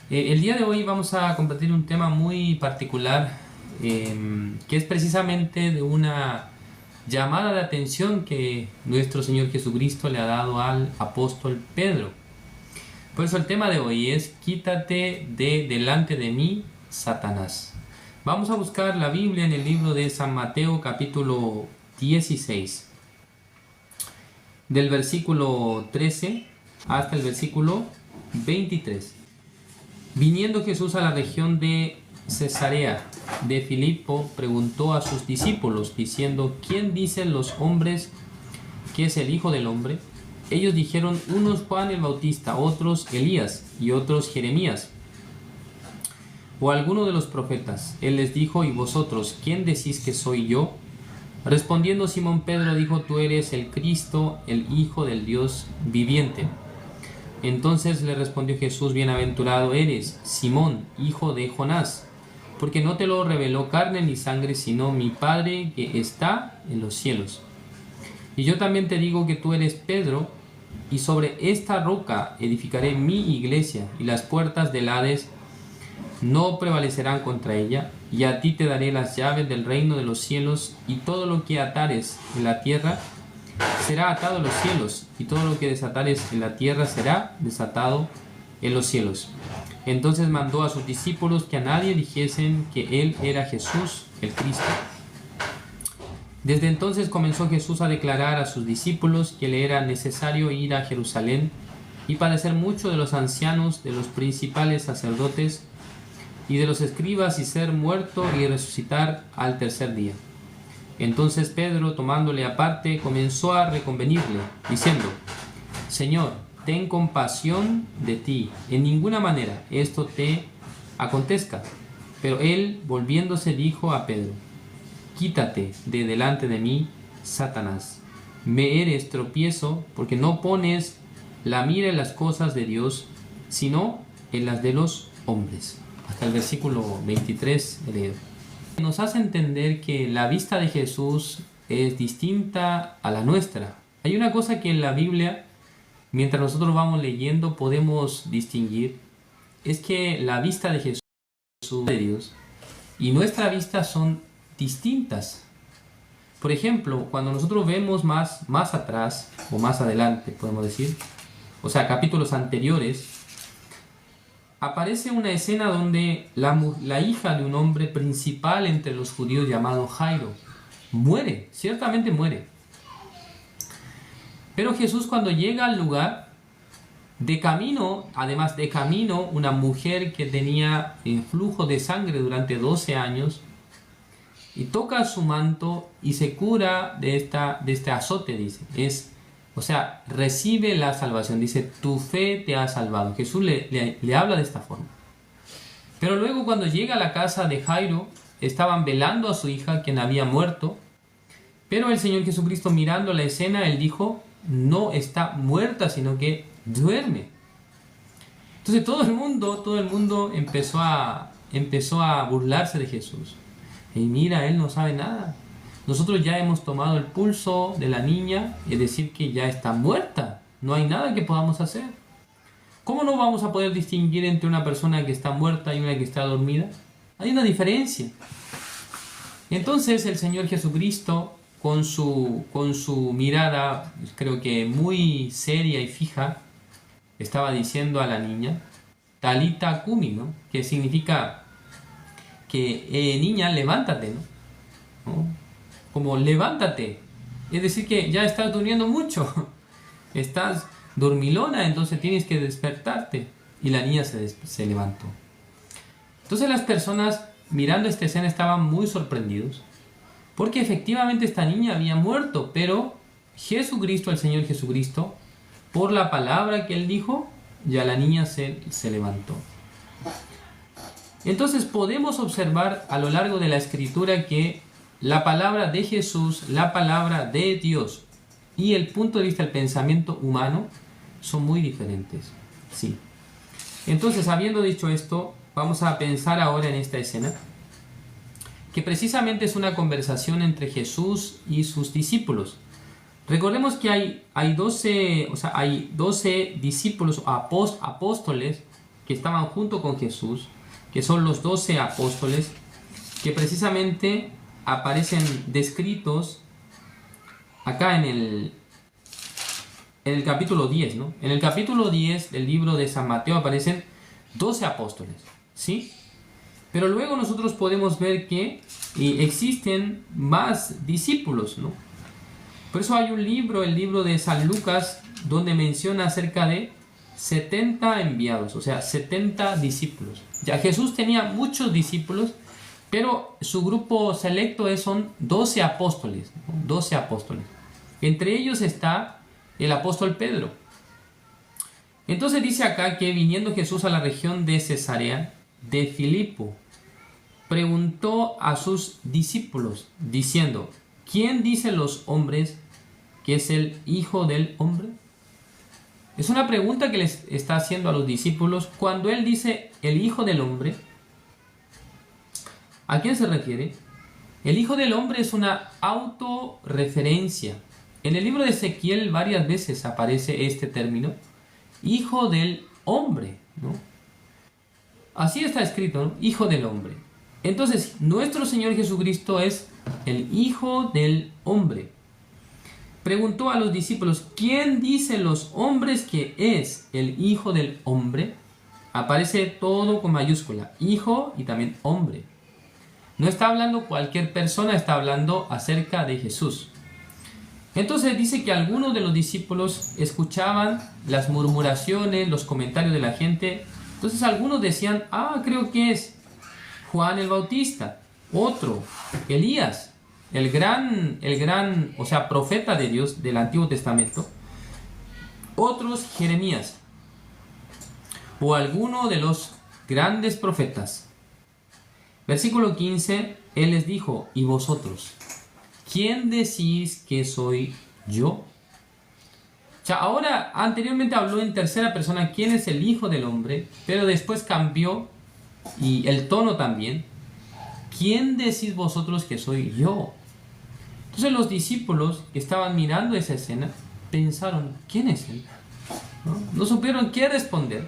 El día de hoy vamos a compartir un tema muy particular, que es precisamente de una llamada de atención que nuestro Señor Jesucristo le ha dado al apóstol Pedro. Por eso el tema de hoy es: quítate de delante de mí, Satanás. Vamos a buscar la Biblia en el libro de San Mateo capítulo 16, del versículo 13 hasta el versículo 23. Viniendo Jesús a la región de Cesarea de Filipo, preguntó a sus discípulos, diciendo: ¿Quién dicen los hombres que es el Hijo del Hombre? Ellos dijeron: unos Juan el Bautista, otros Elías, y otros Jeremías, o alguno de los profetas. Él les dijo: ¿y vosotros, quién decís que soy yo? Respondiendo Simón Pedro dijo: tú eres el Cristo, el Hijo del Dios viviente. Entonces le respondió Jesús: bienaventurado eres, Simón, hijo de Jonás, porque no te lo reveló carne ni sangre, sino mi Padre que está en los cielos. Y yo también te digo que tú eres Pedro, y sobre esta roca edificaré mi iglesia, y las puertas del Hades no prevalecerán contra ella. Y a ti te daré las llaves del reino de los cielos, y todo lo que atares en la tierra será atado en los cielos, y todo lo que desatares en la tierra será desatado en los cielos. Entonces mandó a sus discípulos que a nadie dijesen que él era Jesús el Cristo. Desde entonces comenzó Jesús a declarar a sus discípulos que le era necesario ir a Jerusalén y padecer mucho de los ancianos, de los principales sacerdotes y de los escribas, y ser muerto y resucitar al tercer día. Entonces Pedro, tomándole aparte, comenzó a reconvenirle, diciendo: Señor, ten compasión de ti, en ninguna manera esto te acontezca. Pero él, volviéndose, dijo a Pedro: quítate de delante de mí, Satanás. Me eres tropiezo, porque no pones la mira en las cosas de Dios, sino en las de los hombres. Hasta el versículo 23 he leído. Nos hace entender que la vista de Jesús es distinta a la nuestra. Hay una cosa que en la Biblia, mientras nosotros vamos leyendo, podemos distinguir: es que la vista de Jesús, de Dios, y nuestra vista son distintas. Por ejemplo, cuando nosotros vemos más atrás, o más adelante, podemos decir, o sea, capítulos anteriores, aparece una escena donde la hija de un hombre principal entre los judíos llamado Jairo muere, ciertamente muere. Pero Jesús, cuando llega al lugar, de camino, una mujer que tenía flujo de sangre durante 12 años, y toca su manto y se cura de este azote, dice. O sea, recibe la salvación. Dice: tu fe te ha salvado. Jesús le habla de esta forma. Pero luego, cuando llega a la casa de Jairo, estaban velando a su hija, quien había muerto. Pero el Señor Jesucristo, mirando la escena, él dijo: no está muerta, sino que duerme. Entonces todo el mundo empezó a burlarse de Jesús. Y mira, él no sabe nada. Nosotros ya hemos tomado el pulso de la niña, es decir, que ya está muerta. No hay nada que podamos hacer. ¿Cómo no vamos a poder distinguir entre una persona que está muerta y una que está dormida? Hay una diferencia. Entonces el Señor Jesucristo, con su mirada, creo que muy seria y fija, estaba diciendo a la niña: Talita Kumi, ¿no? Que significa que niña, levántate, ¿no? Como levántate, es decir, que ya estás durmiendo mucho, estás dormilona, entonces tienes que despertarte. Y la niña se levantó. Entonces las personas mirando esta escena estaban muy sorprendidos, porque efectivamente esta niña había muerto, pero Jesucristo, el Señor Jesucristo, por la palabra que él dijo, ya la niña se levantó. Entonces podemos observar a lo largo de la Escritura que la palabra de Jesús, la palabra de Dios y el punto de vista del pensamiento humano son muy diferentes. Sí. Entonces, habiendo dicho esto, vamos a pensar ahora en esta escena, que precisamente es una conversación entre Jesús y sus discípulos. Recordemos que hay 12 discípulos o apóstoles que estaban junto con Jesús, que son los 12 apóstoles, que precisamente aparecen descritos acá en el capítulo 10, ¿no? En el capítulo 10 del libro de San Mateo aparecen 12 apóstoles, ¿sí? Pero luego nosotros podemos ver que existen más discípulos, ¿no? Por eso hay un libro, el libro de San Lucas, donde menciona acerca de 70 enviados, o sea, 70 discípulos. Ya Jesús tenía muchos discípulos, pero su grupo selecto son 12 apóstoles, ¿no? 12 apóstoles. Entre ellos está el apóstol Pedro. Entonces dice acá que viniendo Jesús a la región de Cesarea de Filipo, preguntó a sus discípulos, diciendo, ¿quién dicen los hombres que es el Hijo del Hombre? Es una pregunta que les está haciendo a los discípulos. Cuando él dice el Hijo del Hombre, ¿a quién se refiere? El Hijo del Hombre es una autorreferencia. En el libro de Ezequiel varias veces aparece este término, Hijo del Hombre, ¿no? Así está escrito, ¿no? Hijo del Hombre. Entonces, nuestro Señor Jesucristo es el Hijo del Hombre. Preguntó a los discípulos, ¿quién dicen los hombres que es el Hijo del Hombre? Aparece todo con mayúscula, Hijo y también Hombre. No está hablando cualquier persona, está hablando acerca de Jesús. Entonces dice que algunos de los discípulos escuchaban las murmuraciones, los comentarios de la gente. Entonces algunos decían, creo que es Juan el Bautista, otro, Elías, el gran, o sea, profeta de Dios del Antiguo Testamento, otros Jeremías, o alguno de los grandes profetas. Versículo 15, él les dijo, ¿y vosotros? ¿Quién decís que soy yo? O sea, ahora, anteriormente habló en tercera persona, ¿quién es el Hijo del Hombre? Pero después cambió, y el tono también, ¿quién decís vosotros que soy yo? Entonces los discípulos que estaban mirando esa escena pensaron, ¿quién es él? No supieron qué responder.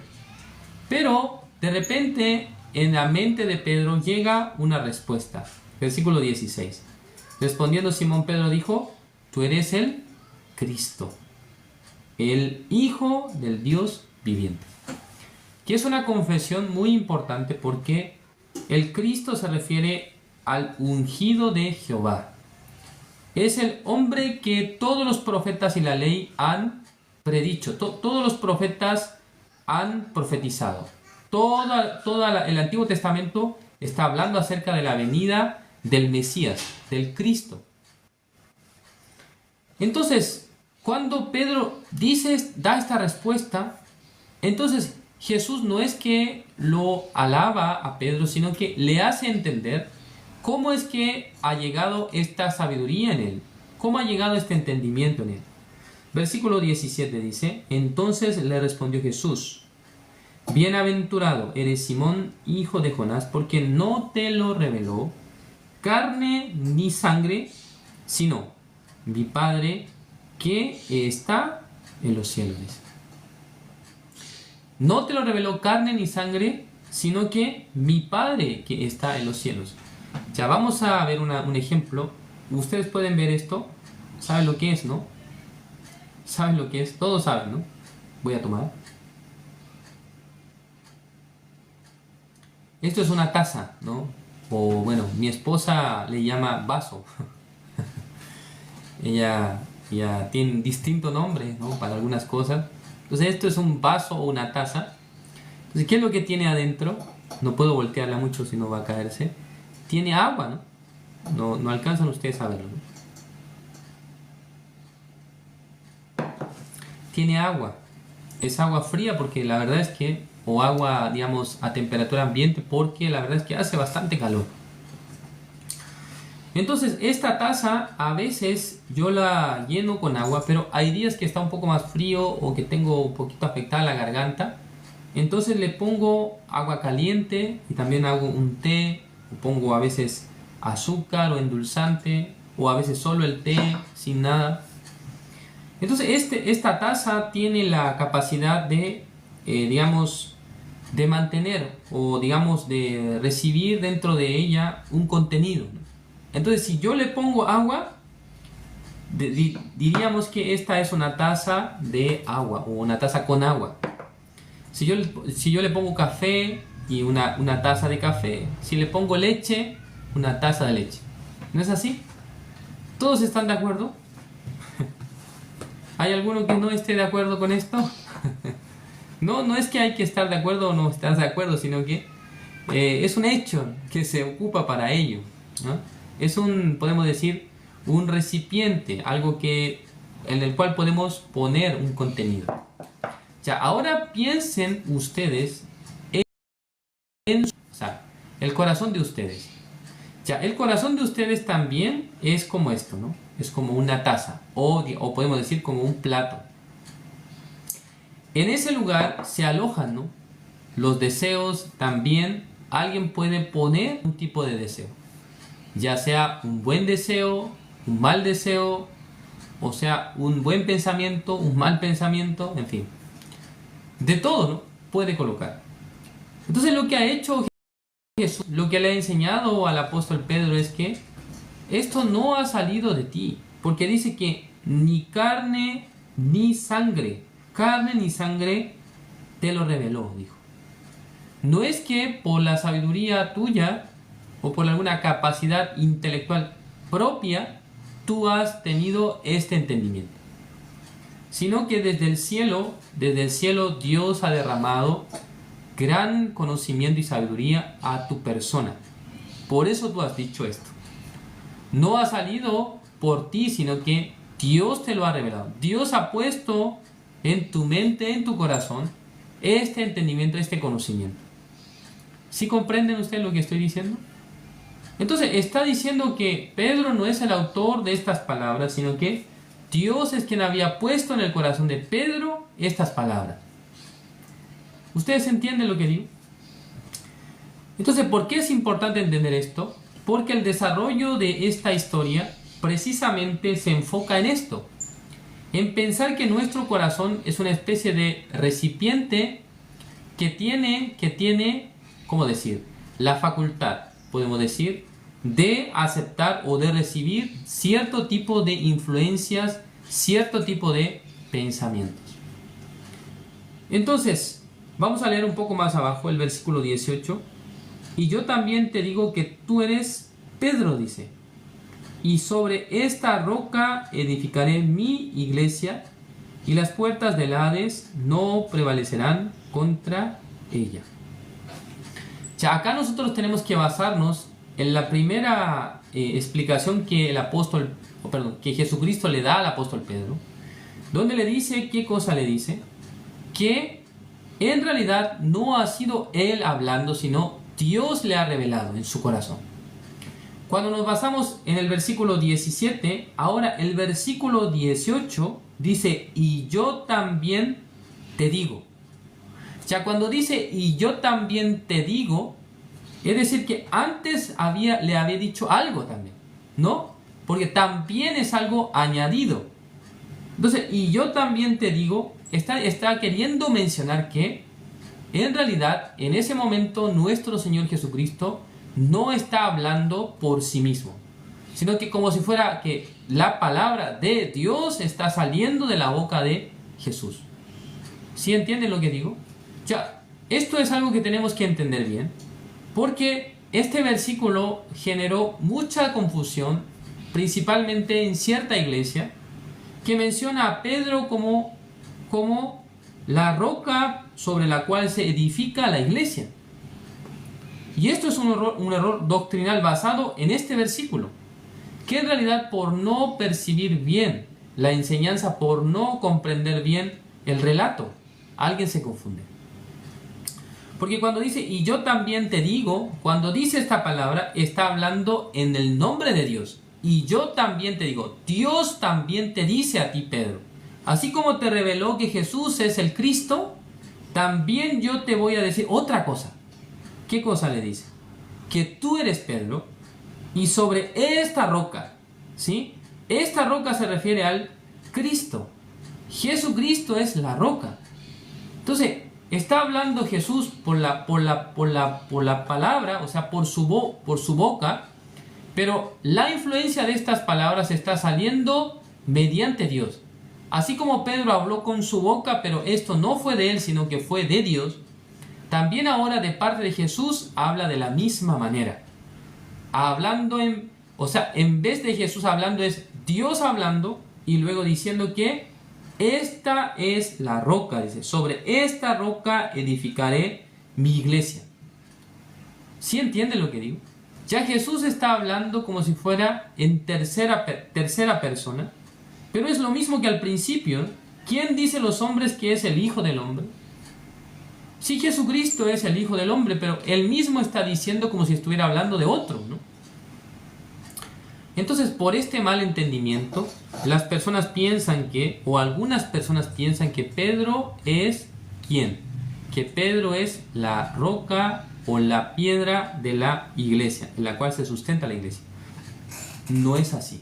Pero de repente en la mente de Pedro llega una respuesta. Versículo 16. Respondiendo Simón Pedro dijo, tú eres el Cristo, el Hijo del Dios viviente. Que es una confesión muy importante porque el Cristo se refiere al ungido de Jehová. Es el hombre que todos los profetas y la ley han predicho. Todos los profetas han profetizado. Todo el Antiguo Testamento está hablando acerca de la venida del Mesías, del Cristo. Entonces, cuando Pedro da esta respuesta, entonces Jesús no es que lo alaba a Pedro, sino que le hace entender cómo es que ha llegado esta sabiduría en él, cómo ha llegado este entendimiento en él. Versículo 17 dice, entonces le respondió Jesús, bienaventurado eres Simón, hijo de Jonás, porque no te lo reveló carne ni sangre, sino mi Padre que está en los cielos. No te lo reveló carne ni sangre, sino que mi Padre que está en los cielos. Ya vamos a ver un ejemplo. Ustedes pueden ver esto. ¿Saben lo que es, no? ¿Saben lo que es? Todos saben, ¿no? Voy a tomar. Esto es una taza, ¿no? O bueno, mi esposa le llama vaso. Ella tiene distinto nombre, ¿no? Para algunas cosas. Entonces esto es un vaso o una taza. Entonces, ¿qué es lo que tiene adentro? No puedo voltearla mucho si no va a caerse. Tiene agua, ¿no? No alcanzan ustedes a verlo, ¿no? Tiene agua. Es agua fría porque la verdad es que, o agua, digamos, a temperatura ambiente, porque la verdad es que hace bastante calor. Entonces, esta taza a veces yo la lleno con agua, pero hay días que está un poco más frío o que tengo un poquito afectada la garganta. Entonces le pongo agua caliente y también hago un té, o pongo a veces azúcar o endulzante, o a veces solo el té sin nada. Entonces esta taza tiene la capacidad de, digamos, de mantener o digamos de recibir dentro de ella un contenido. Entonces, si yo le pongo agua, diríamos que esta es una taza de agua o una taza con agua. Si yo le pongo café y una taza de café, si le pongo leche, una taza de leche. ¿No es así? ¿Todos están de acuerdo? ¿Hay alguno que no esté de acuerdo con esto? No es que hay que estar de acuerdo o no estar de acuerdo, sino que es un hecho que se ocupa para ello, ¿no? Es podemos decir, un recipiente, algo en el cual podemos poner un contenido. Ya, ahora piensen ustedes o sea, el corazón de ustedes. Ya, el corazón de ustedes también es como esto, ¿no? Es como una taza, o podemos decir como un plato. En ese lugar se alojan, ¿no? Los deseos también. Alguien puede poner un tipo de deseo, ya sea un buen deseo, un mal deseo, o sea, un buen pensamiento, un mal pensamiento, en fin. De todo, ¿no? Puede colocar. Entonces lo que ha hecho Jesús, lo que le ha enseñado al apóstol Pedro es que esto no ha salido de ti, porque dice que ni carne ni sangre te lo reveló, dijo. No es que por la sabiduría tuya o por alguna capacidad intelectual propia tú has tenido este entendimiento, sino que desde el cielo Dios ha derramado gran conocimiento y sabiduría a tu persona. Por eso tú has dicho esto. No ha salido por ti, sino que Dios te lo ha revelado. Dios ha puesto en tu mente, en tu corazón, este entendimiento, este conocimiento. ¿Sí comprenden ustedes lo que estoy diciendo? Entonces está diciendo que Pedro no es el autor de estas palabras, sino que Dios es quien había puesto en el corazón de Pedro estas palabras. ¿Ustedes entienden lo que digo? Entonces, ¿por qué es importante entender esto? Porque el desarrollo de esta historia precisamente se enfoca en esto, en pensar que nuestro corazón es una especie de recipiente que tiene, ¿cómo decir? La facultad, podemos decir, de aceptar o de recibir cierto tipo de influencias, cierto tipo de pensamientos. Entonces, vamos a leer un poco más abajo el versículo 18. Y yo también te digo que tú eres Pedro, dice, y sobre esta roca edificaré mi iglesia, y las puertas del Hades no prevalecerán contra ella. Ya, acá nosotros tenemos que basarnos en la primera explicación que que Jesucristo le da al apóstol Pedro, donde le dice, ¿qué cosa le dice? Que en realidad no ha sido él hablando, sino Dios le ha revelado en su corazón. Cuando nos basamos en el versículo 17, ahora el versículo 18 dice, y yo también te digo. Ya cuando dice, y yo también te digo, es decir que antes le había dicho algo también, ¿no? Porque también es algo añadido. Entonces, y yo también te digo, está queriendo mencionar que en realidad, en ese momento, nuestro Señor Jesucristo no está hablando por sí mismo, sino que como si fuera que la palabra de Dios está saliendo de la boca de Jesús. ¿Sí entienden lo que digo? Ya, esto es algo que tenemos que entender bien, porque este versículo generó mucha confusión, principalmente en cierta iglesia, que menciona a Pedro como la roca sobre la cual se edifica la iglesia. Y esto es un error doctrinal basado en este versículo, que en realidad por no percibir bien la enseñanza, por no comprender bien el relato, alguien se confunde. Porque cuando dice, y yo también te digo, cuando dice esta palabra, está hablando en el nombre de Dios. Y yo también te digo, Dios también te dice a ti, Pedro. Así como te reveló que Jesús es el Cristo, también yo te voy a decir otra cosa. ¿Qué cosa le dice? Que tú eres Pedro y sobre esta roca, ¿sí? Esta roca se refiere al Cristo. Jesucristo es la roca. Entonces, está hablando Jesús por la palabra, o sea, por su boca, pero la influencia de estas palabras está saliendo mediante Dios. Así como Pedro habló con su boca, pero esto no fue de él, sino que fue de Dios, también ahora de parte de Jesús habla de la misma manera. En vez de Jesús hablando, es Dios hablando y luego diciendo que esta es la roca, dice, sobre esta roca edificaré mi iglesia. ¿Sí entiende lo que digo? Ya Jesús está hablando como si fuera en tercera persona, pero es lo mismo que al principio. ¿Quién dice los hombres que es el Hijo del Hombre? Sí, Jesucristo es el Hijo del Hombre, pero él mismo está diciendo como si estuviera hablando de otro, ¿no? Entonces, por este mal entendimiento, las personas piensan que, o algunas personas piensan que Pedro es ¿quién? Que Pedro es la roca o la piedra de la iglesia, en la cual se sustenta la iglesia. No es así.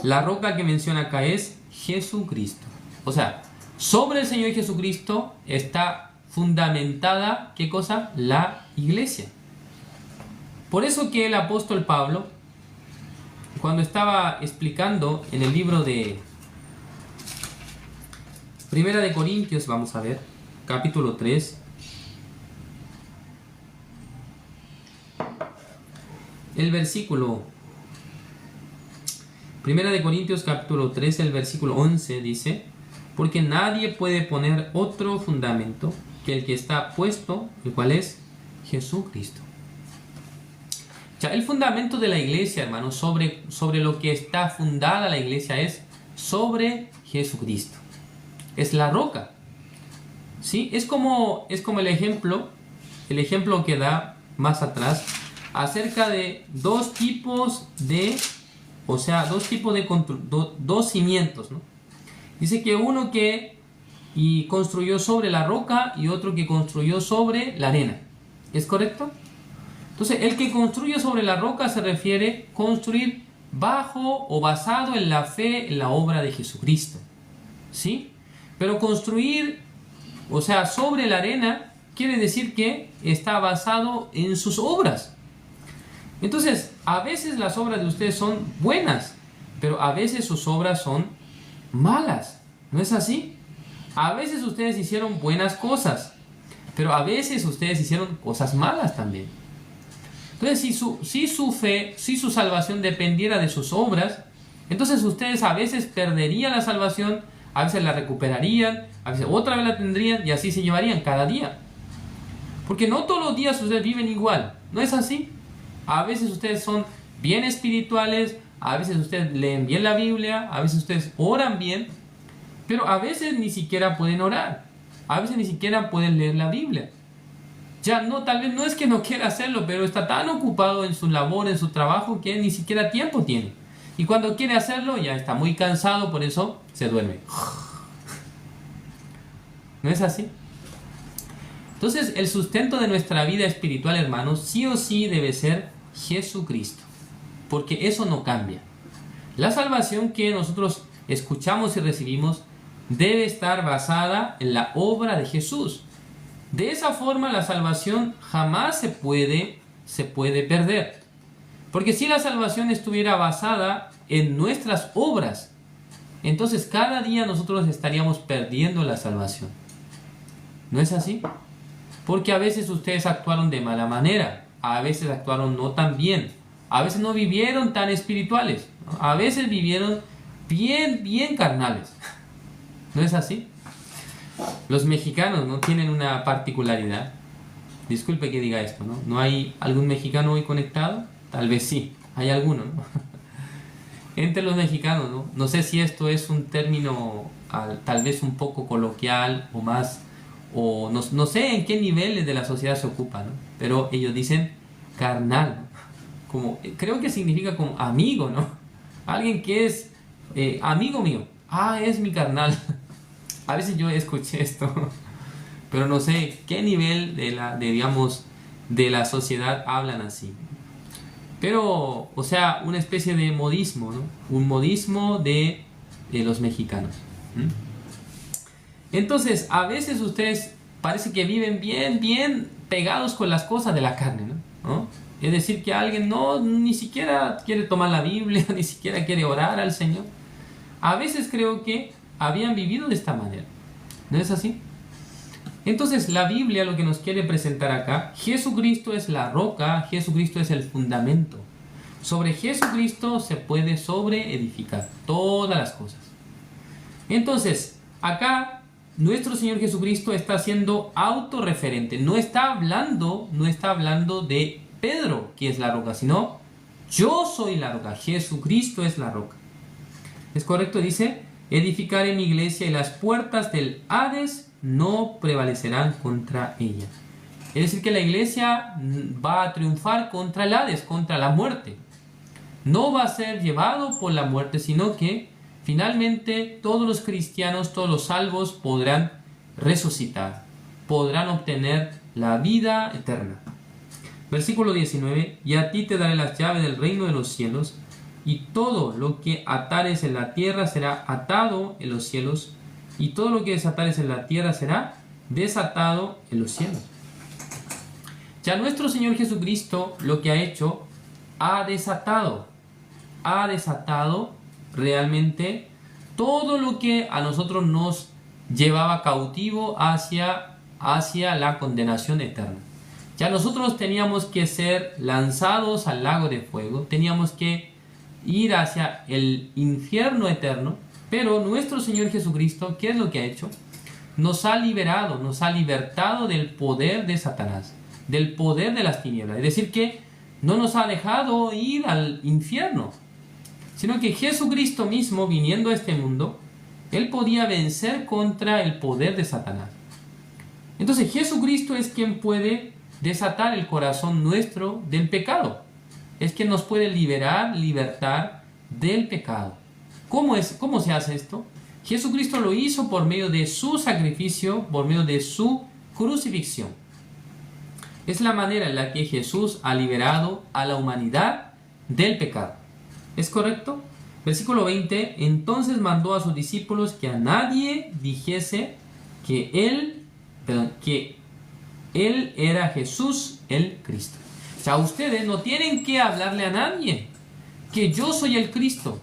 La roca que menciona acá es Jesucristo. O sea, sobre el Señor Jesucristo está fundamentada, ¿qué cosa? La iglesia. Por eso que el apóstol Pablo, cuando estaba explicando en el libro de Primera de Corintios, vamos a ver, capítulo 3, el versículo, Primera de Corintios capítulo 3, el versículo 11 dice: porque nadie puede poner otro fundamento que el que está puesto, el cual es Jesucristo. Ya, el fundamento de la iglesia, hermanos, sobre lo que está fundada la iglesia es sobre Jesucristo. Es la roca. ¿Sí? Es como el ejemplo que da más atrás acerca de dos cimientos, ¿no? Dice que uno que construyó sobre la roca y otro que construyó sobre la arena. ¿Es correcto? Entonces, el que construye sobre la roca se refiere a construir bajo o basado en la fe, en la obra de Jesucristo. ¿Sí? Pero construir, o sea, sobre la arena, quiere decir que está basado en sus obras. Entonces, a veces las obras de ustedes son buenas, pero a veces sus obras son malas. ¿No es así? A veces ustedes hicieron buenas cosas, pero a veces ustedes hicieron cosas malas también. Entonces, si su fe, si su salvación dependiera de sus obras, entonces ustedes a veces perderían la salvación, a veces la recuperarían, a veces otra vez la tendrían y así se llevarían cada día. Porque no todos los días ustedes viven igual, ¿no es así? A veces ustedes son bien espirituales, a veces ustedes leen bien la Biblia, a veces ustedes oran bien, pero a veces ni siquiera pueden orar, a veces ni siquiera pueden leer la Biblia. Ya no, tal vez no es que no quiera hacerlo, pero está tan ocupado en su labor, en su trabajo, que ni siquiera tiempo tiene. Y cuando quiere hacerlo, ya está muy cansado, por eso se duerme. ¿No es así? Entonces, el sustento de nuestra vida espiritual, hermanos, sí o sí debe ser Jesucristo, porque eso no cambia. La salvación que nosotros escuchamos y recibimos debe estar basada en la obra de Jesús. De esa forma la salvación jamás se puede perder. Porque si la salvación estuviera basada en nuestras obras, entonces cada día nosotros estaríamos perdiendo la salvación. ¿No es así? Porque a veces ustedes actuaron de mala manera, a veces actuaron no tan bien, a veces no vivieron tan espirituales, ¿no? A veces vivieron bien carnales. ¿No es así? Los mexicanos no tienen una particularidad. Disculpe que diga esto, ¿no? ¿No hay algún mexicano hoy conectado? Tal vez sí, hay alguno, ¿no? Entre los mexicanos, ¿no? No sé si esto es un término tal vez un poco coloquial o más, o no sé en qué niveles de la sociedad se ocupa, ¿no? Pero ellos dicen carnal, ¿no? Como, creo que significa como amigo, ¿no? Alguien que es amigo mío. Ah, es mi carnal. A veces yo escuché esto, pero no sé qué nivel de la sociedad hablan así. Pero, o sea, una especie de modismo, ¿no? Un modismo de los mexicanos. Entonces, a veces ustedes parece que viven bien pegados con las cosas de la carne, ¿no? Es decir, que alguien ni siquiera quiere tomar la Biblia, ni siquiera quiere orar al Señor. A veces creo que habían vivido de esta manera. ¿No es así? Entonces, la Biblia lo que nos quiere presentar acá, Jesucristo es la roca, Jesucristo es el fundamento. Sobre Jesucristo se puede sobreedificar todas las cosas. Entonces, acá nuestro Señor Jesucristo está siendo autorreferente. No está hablando de Pedro, que es la roca, sino yo soy la roca. Jesucristo es la roca. ¿Es correcto? Dice, edificaré mi iglesia y las puertas del Hades no prevalecerán contra ella. Es decir, que la iglesia va a triunfar contra el Hades, contra la muerte. No va a ser llevado por la muerte, sino que finalmente todos los cristianos, todos los salvos podrán resucitar, podrán obtener la vida eterna. Versículo 19, y a ti te daré las llaves del reino de los cielos, y todo lo que atares en la tierra será atado en los cielos, y todo lo que desatares en la tierra será desatado en los cielos. Ya nuestro Señor Jesucristo lo que ha hecho, ha desatado realmente todo lo que a nosotros nos llevaba cautivo hacia la condenación eterna. Ya nosotros teníamos que ser lanzados al lago de fuego, teníamos que ir hacia el infierno eterno, pero nuestro Señor Jesucristo, ¿qué es lo que ha hecho? Nos ha liberado, nos ha libertado del poder de Satanás, del poder de las tinieblas. Es decir, que no nos ha dejado ir al infierno, sino que Jesucristo mismo, viniendo a este mundo, Él podía vencer contra el poder de Satanás. Entonces Jesucristo es quien puede desatar el corazón nuestro del pecado. Es quien nos puede libertar del pecado. ¿Cómo se hace esto? Jesucristo lo hizo por medio de su sacrificio, por medio de su crucifixión. Es la manera en la que Jesús ha liberado a la humanidad del pecado. ¿Es correcto? Versículo 20, entonces mandó a sus discípulos que a nadie dijese que él era Jesús el Cristo. O sea, ustedes no tienen que hablarle a nadie que yo soy el Cristo.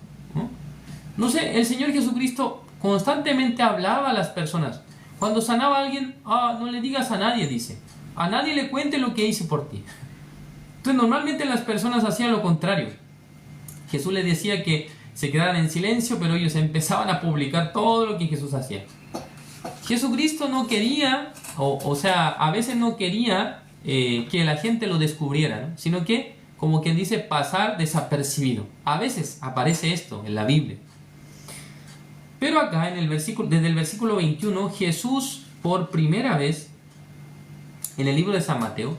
No sé, el Señor Jesucristo constantemente hablaba a las personas. Cuando sanaba a alguien, no le digas a nadie, dice. A nadie le cuente lo que hice por ti. Entonces normalmente las personas hacían lo contrario. Jesús les decía que se quedaran en silencio, pero ellos empezaban a publicar todo lo que Jesús hacía. Jesucristo no quería, a veces no quería que la gente lo descubriera, ¿no? Sino que, como quien dice, pasar desapercibido. A veces aparece esto en la Biblia. Pero acá, desde el versículo 21, Jesús, por primera vez, en el libro de San Mateo,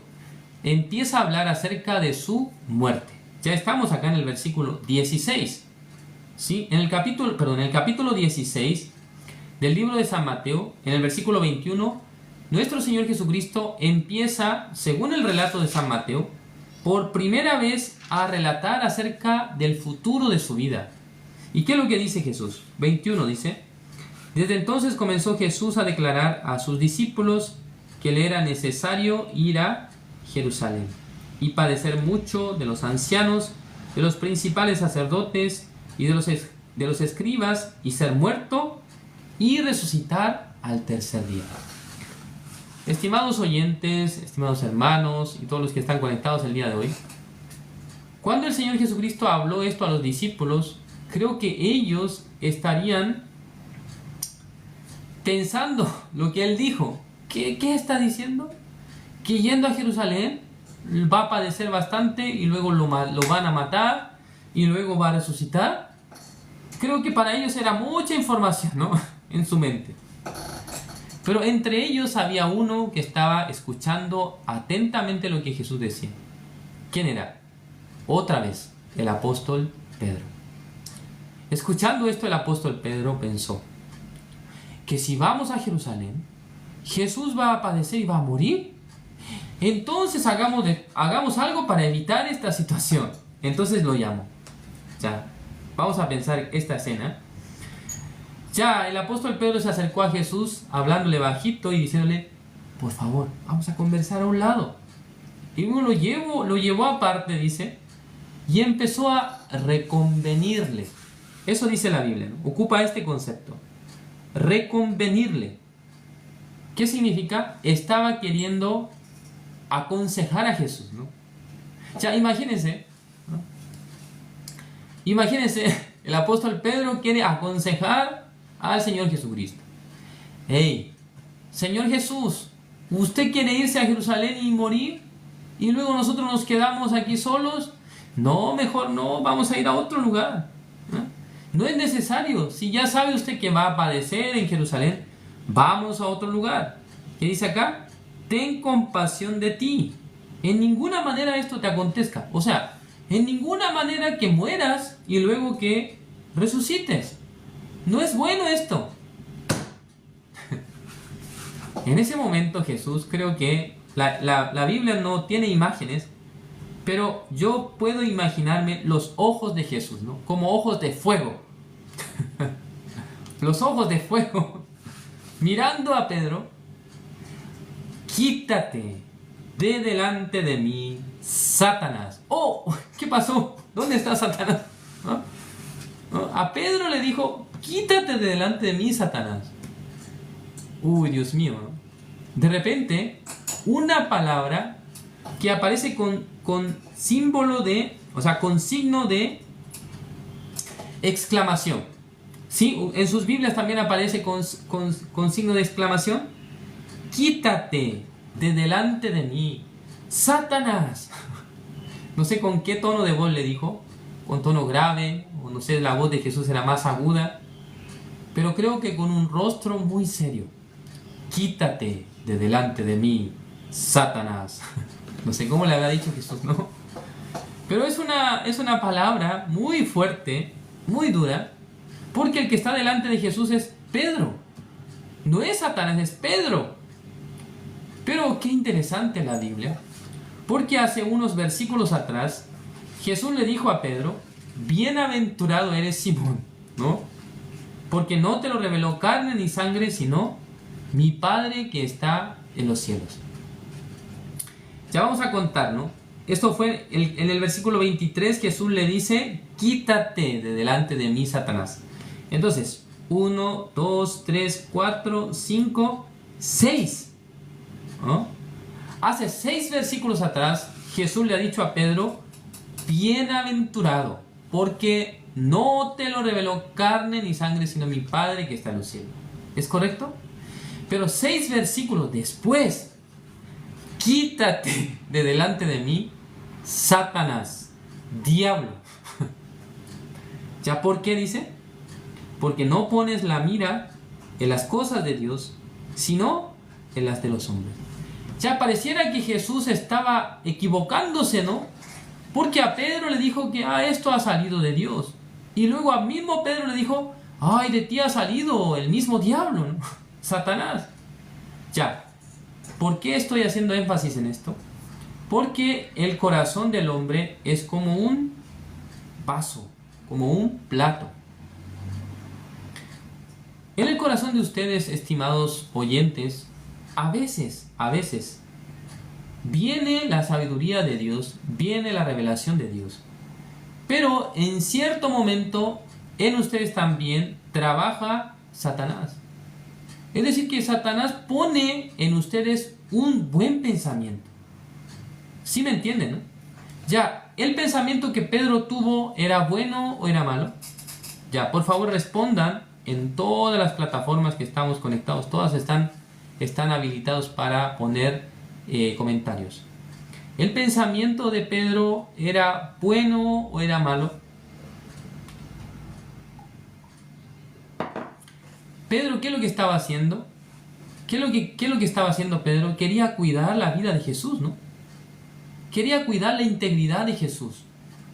empieza a hablar acerca de su muerte. Ya estamos acá en el versículo 16. ¿Sí? En el capítulo 16 del libro de San Mateo, en el versículo 21, nuestro Señor Jesucristo empieza, según el relato de San Mateo, por primera vez a relatar acerca del futuro de su vida. ¿Y qué es lo que dice Jesús? 21 dice, desde entonces comenzó Jesús a declarar a sus discípulos que le era necesario ir a Jerusalén y padecer mucho de los ancianos, de los principales sacerdotes y de los escribas, y ser muerto y resucitar al tercer día. Estimados oyentes, estimados hermanos y todos los que están conectados el día de hoy, cuando el Señor Jesucristo habló esto a los discípulos, creo que ellos estarían pensando lo que Él dijo. ¿Qué está diciendo? Que yendo a Jerusalén va a padecer bastante y luego lo van a matar y luego va a resucitar. Creo que para ellos era mucha información, ¿no? En su mente. Pero entre ellos había uno que estaba escuchando atentamente lo que Jesús decía. ¿Quién era? Otra vez, el apóstol Pedro. Escuchando esto, el apóstol Pedro pensó que si vamos a Jerusalén, Jesús va a padecer y va a morir. Entonces hagamos algo para evitar esta situación. Entonces lo llamo. Ya, vamos a pensar esta escena. Ya el apóstol Pedro se acercó a Jesús hablándole bajito y diciéndole, por favor, vamos a conversar a un lado. Y luego lo llevó aparte, dice, y empezó a reconvenirle. Eso dice la Biblia, ¿no? Ocupa este concepto. Reconvenirle. ¿Qué significa? Estaba queriendo aconsejar a Jesús, ¿no? Ya imagínense, ¿no? Imagínense, el apóstol Pedro quiere aconsejar al Señor Jesucristo. Hey, Señor Jesús, ¿usted quiere irse a Jerusalén y morir? ¿Y luego nosotros nos quedamos aquí solos? No, mejor no, vamos a ir a otro lugar. No es necesario. Si ya sabe usted que va a padecer en Jerusalén, vamos a otro lugar. ¿Qué dice acá? Ten compasión de ti. En ninguna manera esto te acontezca. O sea, en ninguna manera que mueras y luego que resucites. No es bueno esto. En ese momento Jesús, creo que la Biblia no tiene imágenes, pero yo puedo imaginarme los ojos de Jesús, ¿no? Como ojos de fuego. Los ojos de fuego. Mirando a Pedro. Quítate de delante de mí, Satanás. Oh, ¿qué pasó? ¿Dónde está Satanás? ¿No? ¿No? A Pedro le dijo, quítate de delante de mí, Satanás. Uy, Dios mío, ¿no? De repente, una palabra que aparece con símbolo de, o sea, con signo de exclamación. ¿Sí? En sus Biblias también aparece con signo de exclamación. Quítate de delante de mí, Satanás. No sé con qué tono de voz le dijo, con tono grave, o no sé, la voz de Jesús era más aguda, pero creo que con un rostro muy serio. Quítate de delante de mí, Satanás. No sé cómo le habrá dicho Jesús, ¿no? Pero es una palabra muy fuerte, muy dura, porque el que está delante de Jesús es Pedro. No es Satanás, es Pedro. Pero qué interesante la Biblia, porque hace unos versículos atrás Jesús le dijo a Pedro, bienaventurado eres Simón, ¿no? Porque no te lo reveló carne ni sangre, sino mi Padre que está en los cielos. Ya vamos a contar, ¿no? Esto fue en el versículo 23, Jesús le dice, quítate de delante de mí, Satanás. Entonces, 1, 2, 3, 4, 5, 6. ¿No? Hace 6 versículos atrás, Jesús le ha dicho a Pedro, bienaventurado, porque no te lo reveló carne ni sangre, sino mi Padre que está en los cielos. ¿Es correcto? Pero 6 versículos después, quítate de delante de mí, Satanás, diablo. ¿Ya por qué dice? Porque no pones la mira en las cosas de Dios, sino en las de los hombres. Ya pareciera que Jesús estaba equivocándose, ¿no? Porque a Pedro le dijo que esto ha salido de Dios. Y luego a mismo Pedro le dijo, ay, de ti ha salido el mismo diablo, ¿no? Satanás. Ya, ¿por qué estoy haciendo énfasis en esto? Porque el corazón del hombre es como un vaso, como un plato. En el corazón de ustedes, estimados oyentes, a veces, viene la sabiduría de Dios, viene la revelación de Dios. Pero en cierto momento, en ustedes también trabaja Satanás. Es decir, que Satanás pone en ustedes un buen pensamiento. ¿Sí me entienden, no? Ya, ¿el pensamiento que Pedro tuvo era bueno o era malo? Ya, por favor respondan en todas las plataformas que estamos conectados. Todas están habilitados para poner comentarios. ¿El pensamiento de Pedro era bueno o era malo? Pedro, ¿qué es lo que estaba haciendo? ¿Qué es lo que estaba haciendo Pedro? Quería cuidar la vida de Jesús, ¿no? Quería cuidar la integridad de Jesús.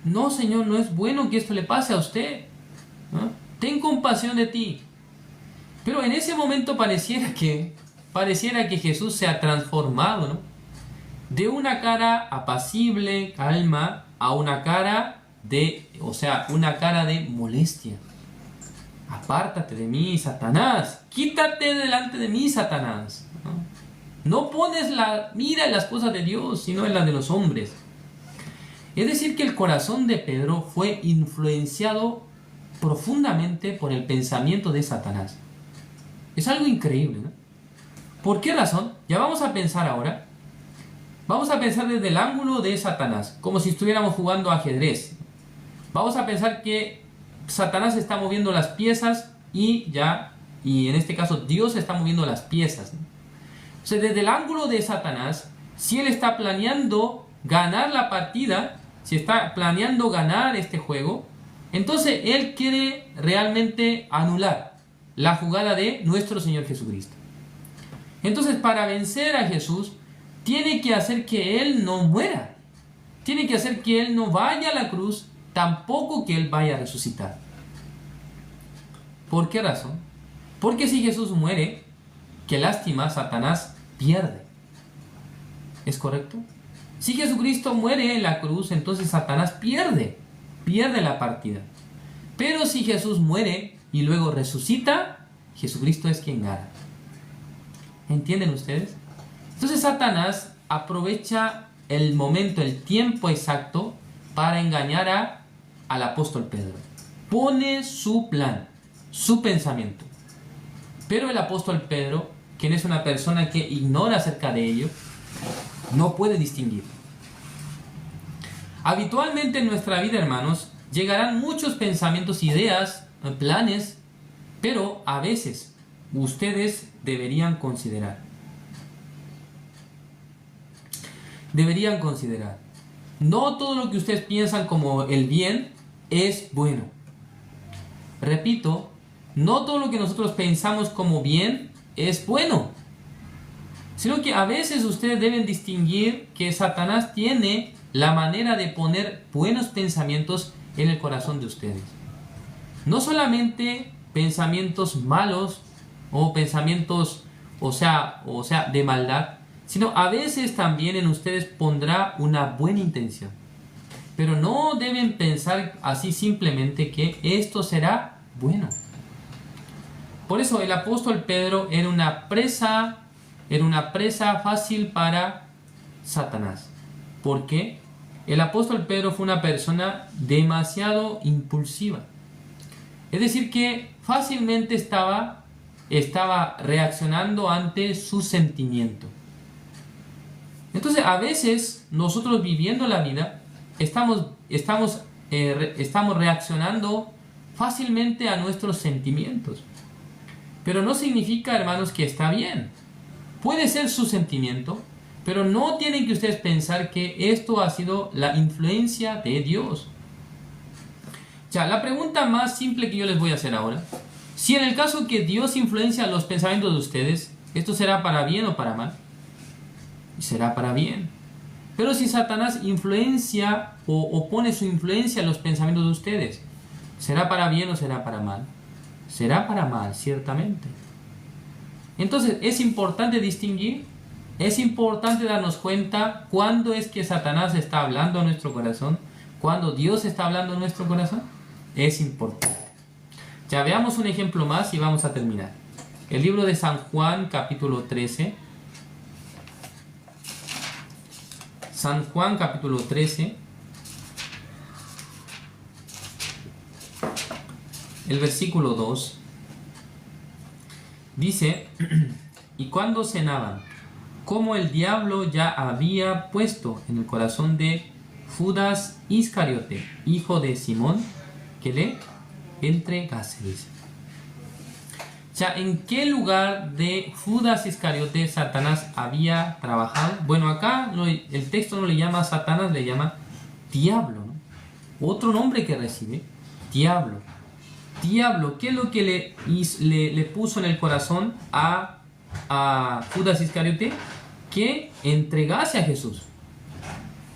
No, Señor, no es bueno que esto le pase a usted, ¿no? Ten compasión de ti. Pero en ese momento pareciera que Jesús se ha transformado, ¿no? De una cara apacible, calma, a una cara de molestia. apártate de mí, Satanás, quítate delante de mí, Satanás. No pones la mira en las cosas de Dios, sino en las de los hombres. Es decir, que el corazón de Pedro fue influenciado profundamente por el pensamiento de Satanás. Es algo increíble, ¿no? ¿Por qué razón? Ya vamos a pensar ahora. Vamos a pensar desde el ángulo de Satanás, como si estuviéramos jugando ajedrez. Vamos a pensar que Satanás está moviendo las piezas y en este caso Dios está moviendo las piezas, ¿no? O sea, desde el ángulo de Satanás, si él está planeando ganar la partida, si está planeando ganar este juego, entonces él quiere realmente anular la jugada de nuestro Señor Jesucristo. Entonces, para vencer a Jesús, tiene que hacer que Él no muera. Tiene que hacer que Él no vaya a la cruz, tampoco que Él vaya a resucitar. ¿Por qué razón? Porque si Jesús muere, qué lástima, Satanás pierde. ¿Es correcto? Si Jesucristo muere en la cruz, entonces Satanás pierde la partida. Pero si Jesús muere y luego resucita, Jesucristo es quien gana. ¿Entienden ustedes? Entonces Satanás aprovecha el momento, el tiempo exacto para engañar al apóstol Pedro. Pone su plan, su pensamiento. Pero el apóstol Pedro, quien es una persona que ignora acerca de ello, no puede distinguir. Habitualmente en nuestra vida, hermanos, llegarán muchos pensamientos, ideas, planes, pero a veces ustedes deberían considerar. No todo lo que ustedes piensan como el bien es bueno. Repito, no todo lo que nosotros pensamos como bien es bueno. Sino que a veces ustedes deben distinguir que Satanás tiene la manera de poner buenos pensamientos en el corazón de ustedes. No solamente pensamientos malos o pensamientos, o sea, de maldad, sino a veces también en ustedes pondrá una buena intención. Pero no deben pensar así simplemente que esto será bueno. Por eso el apóstol Pedro era una presa fácil para Satanás. ¿Por qué? El apóstol Pedro fue una persona demasiado impulsiva. Es decir, que fácilmente estaba reaccionando ante su sentimiento. Entonces, a veces nosotros viviendo la vida estamos reaccionando fácilmente a nuestros sentimientos. Pero no significa, hermanos, que está bien. Puede ser su sentimiento, pero no tienen que ustedes pensar que esto ha sido la influencia de Dios. Ya, la pregunta más simple que yo les voy a hacer ahora: si en el caso que Dios influencia los pensamientos de ustedes, ¿esto será para bien o para mal? Será para bien. Pero si Satanás influencia o pone su influencia en los pensamientos de ustedes, ¿será para bien o será para mal? Será para mal, ciertamente. Entonces es importante distinguir, es importante darnos cuenta cuándo es que Satanás está hablando a nuestro corazón, cuándo Dios está hablando a nuestro corazón. Es importante. Ya veamos un ejemplo más y vamos a terminar. El libro de San Juan, capítulo 13. San Juan, capítulo 13. El versículo 2. Dice: y cuando cenaban, como el diablo ya había puesto en el corazón de Judas Iscariote, hijo de Simón, que le entregase, dice. Ya, ¿en qué lugar de Judas Iscariote Satanás había trabajado? Bueno, acá el texto no le llama Satanás, le llama diablo, ¿no? Otro nombre que recibe, diablo. Diablo, ¿qué es lo que le puso en el corazón a Judas Iscariote? Que entregase a Jesús.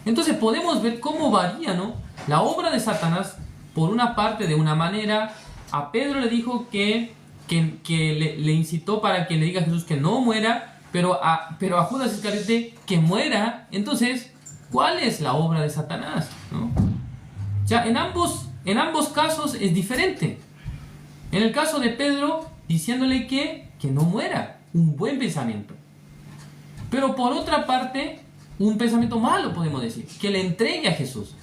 Entonces podemos ver cómo varía, ¿no?, la obra de Satanás. Por una parte, de una manera, a Pedro le dijo que le incitó para que le diga a Jesús que no muera, pero a Judas Iscariote que muera. Entonces, ¿cuál es la obra de Satanás, ¿no? Ya, en ambos casos es diferente. En el caso de Pedro, diciéndole que no muera, un buen pensamiento. Pero por otra parte, un pensamiento malo, podemos decir, que le entregue a Jesús.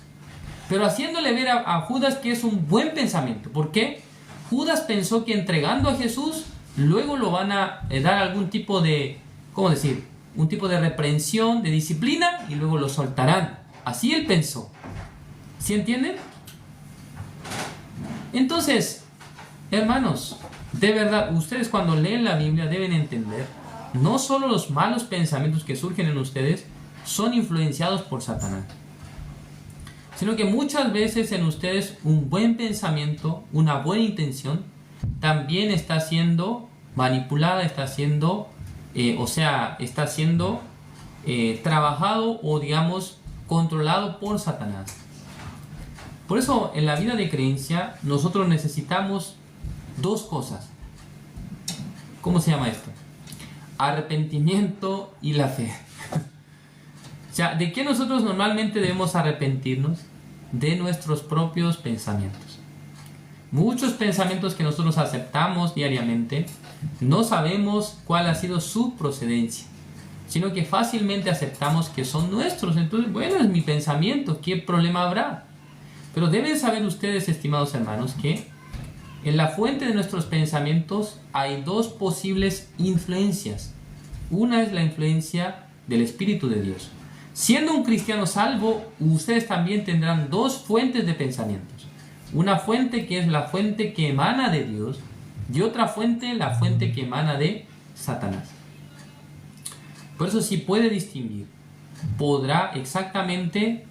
Pero haciéndole ver a Judas que es un buen pensamiento. ¿Por qué? Judas pensó que entregando a Jesús, luego lo van a dar algún tipo de, ¿cómo decir? Un tipo de reprensión, de disciplina, y luego lo soltarán. Así él pensó. ¿Sí entienden? Entonces, hermanos, de verdad, ustedes cuando leen la Biblia deben entender, no solo los malos pensamientos que surgen en ustedes son influenciados por Satanás, sino que muchas veces en ustedes un buen pensamiento, una buena intención, también está siendo manipulada, está siendo, está siendo trabajado o digamos controlado por Satanás. Por eso en la vida de creencia nosotros necesitamos dos cosas. ¿Cómo se llama esto? Arrepentimiento y la fe. O sea, ¿de qué nosotros normalmente debemos arrepentirnos? De nuestros propios pensamientos. Muchos pensamientos que nosotros aceptamos diariamente, no sabemos cuál ha sido su procedencia, sino que fácilmente aceptamos que son nuestros. Entonces, bueno, es mi pensamiento, ¿qué problema habrá? Pero deben saber ustedes, estimados hermanos, que en la fuente de nuestros pensamientos hay dos posibles influencias. Una es la influencia del Espíritu de Dios. Siendo un cristiano salvo, ustedes también tendrán dos fuentes de pensamientos. Una fuente que es la fuente que emana de Dios y otra fuente, la fuente que emana de Satanás. Por eso si puede distinguir, podrá exactamente,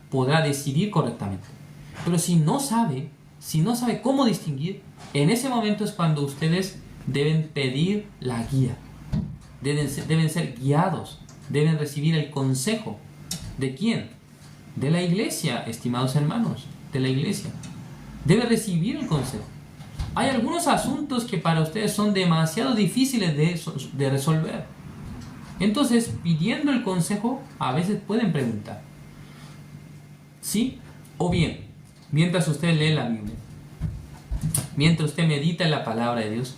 podrá decidir correctamente. Pero si no sabe cómo distinguir, en ese momento es cuando ustedes deben pedir la guía. Deben ser guiados. Deben recibir el consejo. ¿De quién? De la iglesia, estimados hermanos. De la iglesia. Debe recibir el consejo. Hay algunos asuntos que para ustedes son demasiado difíciles de resolver. Entonces, pidiendo el consejo, a veces pueden preguntar. ¿Sí? O bien, mientras usted lee la Biblia, mientras usted medita en la palabra de Dios,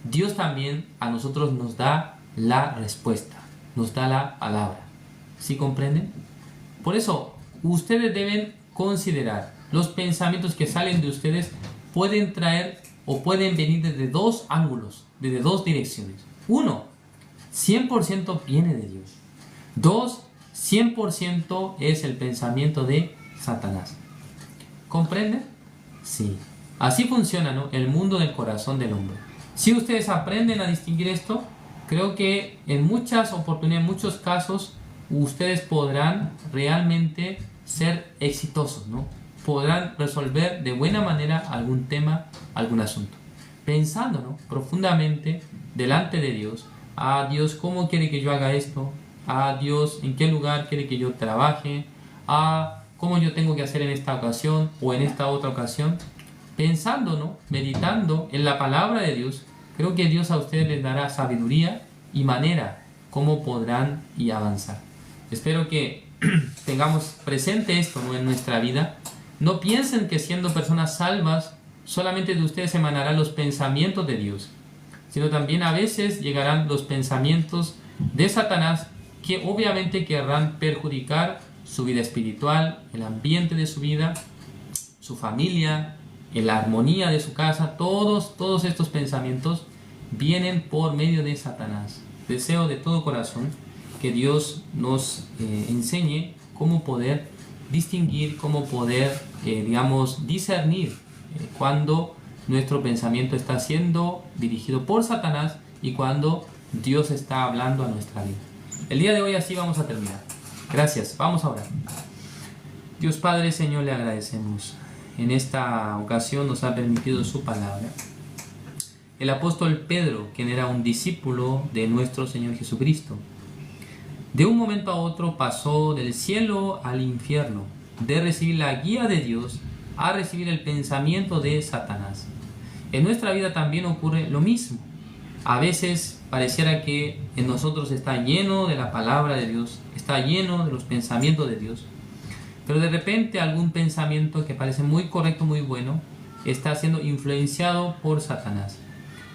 Dios también a nosotros nos da la respuesta. Nos da la palabra. ¿Sí comprenden? Por eso, ustedes deben considerar los pensamientos que salen de ustedes pueden traer o pueden venir desde dos ángulos, desde dos direcciones. Uno, 100% viene de Dios. Dos, 100% es el pensamiento de Satanás. ¿Comprenden? Sí. Así funciona, ¿no?, el mundo del corazón del hombre. Si ustedes aprenden a distinguir esto, creo que en muchas oportunidades, en muchos casos, ustedes podrán realmente ser exitosos, ¿no? Podrán resolver de buena manera algún tema, algún asunto. Pensando, ¿no?, profundamente delante de Dios. A Dios, ¿cómo quiere que yo haga esto? A Dios, ¿en qué lugar quiere que yo trabaje? A cómo yo tengo que hacer en esta ocasión o en esta otra ocasión. Pensando, ¿no?, meditando en la palabra de Dios. Creo que Dios a ustedes les dará sabiduría y manera cómo podrán y avanzar. Espero que tengamos presente esto, ¿no?, en nuestra vida. No piensen que siendo personas salvas solamente de ustedes emanarán los pensamientos de Dios, sino también a veces llegarán los pensamientos de Satanás que obviamente querrán perjudicar su vida espiritual, el ambiente de su vida, su familia, la armonía de su casa. Todos estos pensamientos vienen por medio de Satanás. Deseo de todo corazón que Dios nos enseñe cómo poder distinguir, cómo poder, discernir cuando nuestro pensamiento está siendo dirigido por Satanás y cuando Dios está hablando a nuestra vida. El día de hoy así vamos a terminar. Gracias. Vamos a orar. Dios Padre, Señor, le agradecemos. En esta ocasión nos ha permitido su palabra. El apóstol Pedro, quien era un discípulo de nuestro Señor Jesucristo, de un momento a otro pasó del cielo al infierno, de recibir la guía de Dios a recibir el pensamiento de Satanás. En nuestra vida también ocurre lo mismo. A veces pareciera que en nosotros está lleno de la palabra de Dios, está lleno de los pensamientos de Dios, pero de repente algún pensamiento que parece muy correcto, muy bueno, está siendo influenciado por Satanás.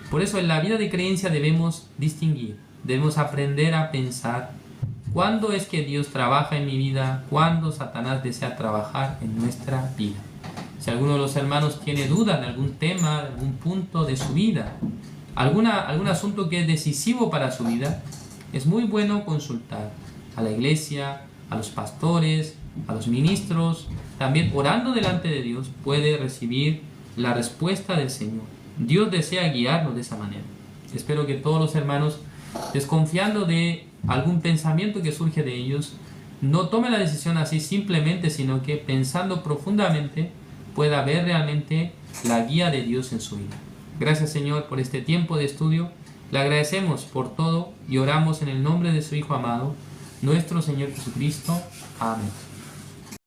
Por eso en la vida de creencia debemos distinguir, debemos aprender a pensar cuándo es que Dios trabaja en mi vida, cuándo Satanás desea trabajar en nuestra vida. Si alguno de los hermanos tiene duda de algún tema, de algún punto de su vida, algún asunto que es decisivo para su vida, es muy bueno consultar a la iglesia, a los pastores, a los ministros. También orando delante de Dios puede recibir la respuesta del Señor. Dios desea guiarnos de esa manera. Espero que todos los hermanos, desconfiando de algún pensamiento que surge de ellos, no tomen la decisión así simplemente, sino que pensando profundamente pueda ver realmente la guía de Dios en su vida. Gracias, Señor, por este tiempo de estudio. Le agradecemos por todo y oramos en el nombre de su Hijo amado, nuestro Señor Jesucristo. Amén.